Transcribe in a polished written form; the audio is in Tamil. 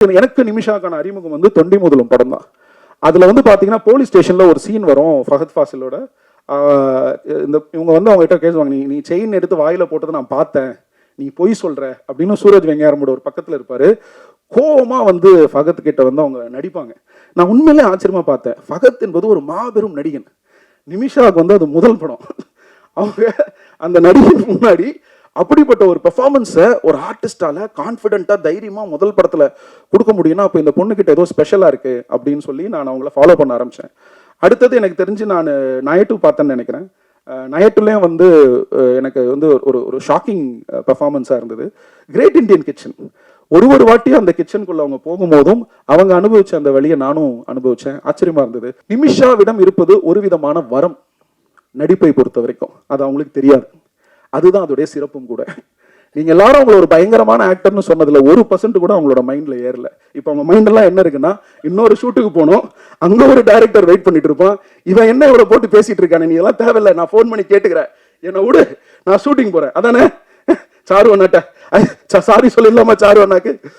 எனக்கு நிமிஷாக்கான அறிமுகம் வந்து தொண்டி முதலும் படம் தான். அதுல வந்து பாத்தீங்கன்னா போலீஸ் ஸ்டேஷன்ல ஒரு சீன் வரும் ஃபஹத் ஃபாசிலோட. இந்த இவங்க வந்து அவங்க கிட்ட கேட்குவாங்க, நீ செயின் எடுத்து வாயில போட்டதை நான் பார்த்தேன், நீ பொய் சொல்ற அப்படின்னு சூரஜ் வெங்காயமோட ஒரு பக்கத்துல இருப்பாரு. கோவமா வந்து ஃபகத் கிட்ட வந்து அவங்க நடிப்பாங்க. நான் உண்மையிலே ஆச்சரியமா பார்த்தேன். ஃபகத் என்பது ஒரு மாபெரும் நடிகன். நிமிஷாவுக்கு வந்து அது முதல் படம். அவங்க அந்த நடிகன் முன்னாடி அப்படிப்பட்ட ஒரு பெர்ஃபார்மன்ஸை ஒரு ஆர்டிஸ்டால கான்ஃபிடென்ட்டா தைரியமா முதல் படத்துல கொடுக்க முடியும்னா அப்போ இந்த பொண்ணு கிட்ட ஏதோ ஸ்பெஷலா இருக்கு அப்படின்னு சொல்லி நான் அவங்கள ஃபாலோ பண்ண ஆரம்பிச்சேன். அடுத்தது எனக்கு தெரிஞ்சு நான் நயட்டு பார்த்தேன்னு நினைக்கிறேன். நயட்டுலேயும் வந்து எனக்கு வந்து ஒரு ஷாக்கிங் பெர்ஃபார்மன்ஸாக இருந்தது. கிரேட் இண்டியன் கிச்சன், ஒரு வாட்டியும் அந்த கிச்சனுக்குள்ள அவங்க போகும்போதும் அவங்க அனுபவிச்ச அந்த வழியை நானும் அனுபவிச்சேன். ஆச்சரியமா இருந்தது. நிமிஷாவிடம் இருப்பது ஒரு விதமான வரம், நடிப்பை பொறுத்த வரைக்கும் அது அவங்களுக்கு தெரியாது. அதுதான் அதோடைய சிறப்பும் கூட. நீங்க எல்லாரும் அவங்கள ஒரு பயங்கரமான ஆக்டர்னு சொன்னதுல 1% கூட அவங்களோட மைண்ட்ல ஏறல. இப்ப அவங்க மைண்ட் எல்லாம் என்ன இருக்குன்னா, இன்னொரு ஷூட்டுக்கு போனோம், அங்க ஒரு டைரக்டர் வெயிட் பண்ணிட்டு இருப்பான், இவன் என்ன இவ்வளவு போட்டு பேசிட்டு இருக்கானே, நீ எல்லாம் தேவையில்லை, நான் போன் பண்ணி கேட்டுக்கிறேன், என்ன விடு, நான் ஷூட்டிங் போறேன், அதானே சாரு அண்ணாட்ட சாரி சொல்லிடலாமா சாரு அண்ணாக்கு.